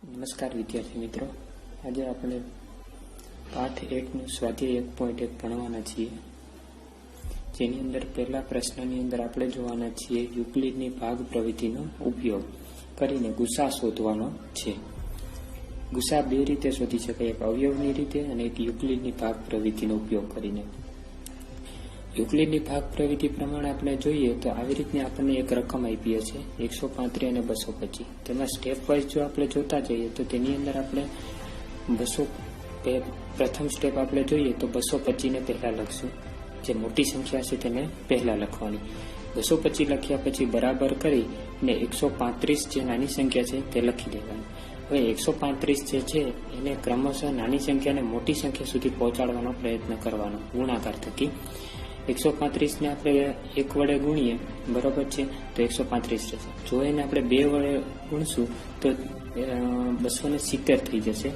નમસ્કાર વિદ્યાર્થી મિત્રો, આજે આપણે પાઠ 1નું સ્વાધ્યાય 1.1 ભણવાના છીએ, જેની અંદર પહેલા પ્રશ્નની અંદર આપણે જોવાના છીએ યુક્લિડની ભાગ પ્રવૃત્તિનો ઉપયોગ કરીને ગુસા શોધવાનો છે. ગુસા બે રીતે શોધી શકાય, એક અવયવની રીતે અને એક યુક્લિડની ભાગ પ્રવૃત્તિનો ઉપયોગ કરીને. યુક્લિડની ભાગ પ્રવૃત્તિ પ્રમાણે આપણે જોઈએ તો આવી રીતની આપણને એક રકમ આપી છે 135 અને 225. તેમાં સ્ટેપ વાઇઝ જો આપણે જોતા જઈએ તો તેની અંદર આપણે પ્રથમ સ્ટેપ આપણે જોઈએ તો 225 ને પહેલા લખશું. જે મોટી સંખ્યા છે તેને પહેલા લખવાની. 225 લખ્યા પછી બરાબર કરી ને 135 જે નાની સંખ્યા છે તે લખી દેવાની. હવે 135 જે છે એને ક્રમશઃ નાની સંખ્યાને મોટી સંખ્યા સુધી પહોંચાડવાનો પ્રયત્ન કરવાનો ગુણાકાર થકી. 135 ને આપણે 1 વડે ગુણીએ બરોબર છે તો 135 રહેશે. જો એને આપણે 2 વડે ગુણશું તો 270 થઈ જશે.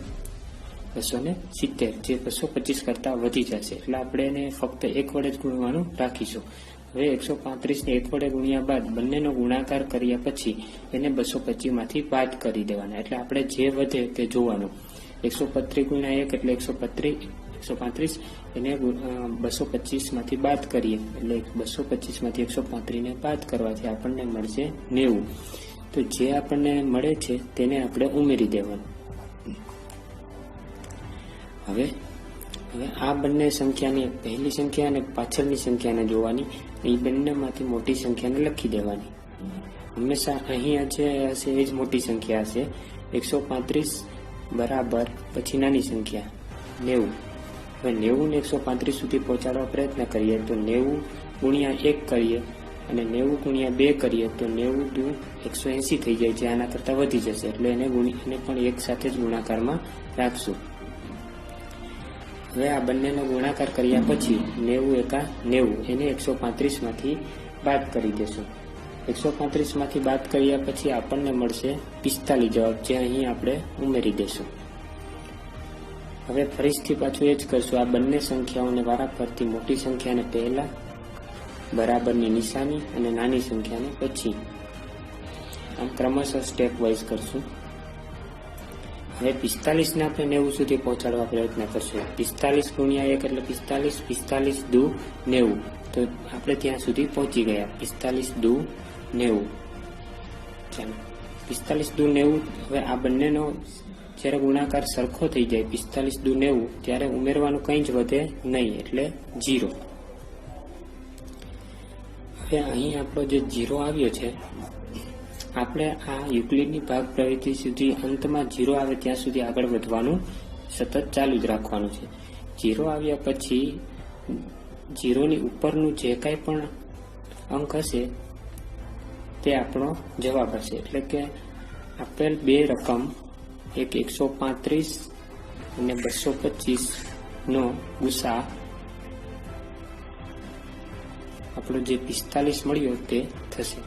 270 જે 225 કરતા વધી જશે, એટલે આપણે એને ફક્ત 1 વડે જ ગુણવાનું રાખીશું. હવે 135 ને 1 વડે ગુણ્યા બાદ બંનેનો ગુણાકાર કર્યા પછી એને 225 માંથી બાદ કરી દેવાના. એટલે આપણે જે વધે તે જોવાનું. 135 ગુણ્યા 1 એટલે 135, એને 225 માંથી બાદ કરીએ એટલે 225 માંથી 135 ને બાદ કરવાથી આપણને મળશે 90. તો જે આપણને મળે છે તેને આપણે ઉમેરી દેવાનું. હવે આ બંને સંખ્યાને, પહેલી સંખ્યા અને પાછળની સંખ્યાને જોવાની, એ બંનેમાંથી મોટી સંખ્યાને લખી દેવાની. હંમેશા અહીંયા જે હશે એ જ મોટી સંખ્યા હશે. 135 બરાબર પછી નાની સંખ્યા 90. હવે 90 ને 135 સુધી પહોંચાડવા પ્રયત્ન કરીએ તો 90 ગુણ્યા 1 કરીએ અને 90 ગુણ્યા 2 કરીએ તો 90 દુ 180 થઈ જાય, જે આના કરતાં વધી જશે. એટલે એને પણ એક સાથે જ ગુણાકારમાં રાખશું. હવે આ બંનેનો ગુણાકાર કર્યા પછી 90 એકા 90 એને 135 માંથી બાદ કરી દેશું. 135 માંથી બાદ કર્યા પછી આપણને મળશે 45 જવાબ, જે અહીં આપણે ઉમેરી દેશું. હવે ફરીથી પાછું એ જ કરશું. આ બંને સંખ્યાઓને વારાફરતી મોટી સંખ્યાને પહેલા, બરાબરની નિશાની અને નાની સંખ્યાને પછી, આમ ક્રમશઃ સ્ટેપ વાઇઝ કરશું. હવે 45 ને આપણે 90 સુધી પહોંચાડવા પ્રયત્ન કરશું. 45 ગુણ્યા 1 એટલે 45, 45 દુ 90, તો આપણે ત્યાં સુધી પહોંચી ગયા. 45 દુ 90. ચાલો 45 દુ 90. હવે આ બંનેનો જ્યારે ગુણાકાર સરખો થઈ જાય 45 દુ 90, ત્યારે ઉમેરવાનું કંઈ જ વધે નહીં, એટલે 0. હવે અહીં આપણો જે 0 આવ્યો છે, આપણે આ યુક્લિડની ભાગ પ્રવૃત્તિ સુધી અંતમાં 0 આવે ત્યાં સુધી આગળ વધવાનું સતત ચાલુ જ રાખવાનું છે. 0 આવ્યા પછી 0ની ઉપરનું જે કાંઈ પણ અંક હશે તે આપણો જવાબ હશે. એટલે કે આપેલ બે રકમ, એક 135 અને 225 નો ગુસા આપણો જે 45 મળ્યો તે થશે.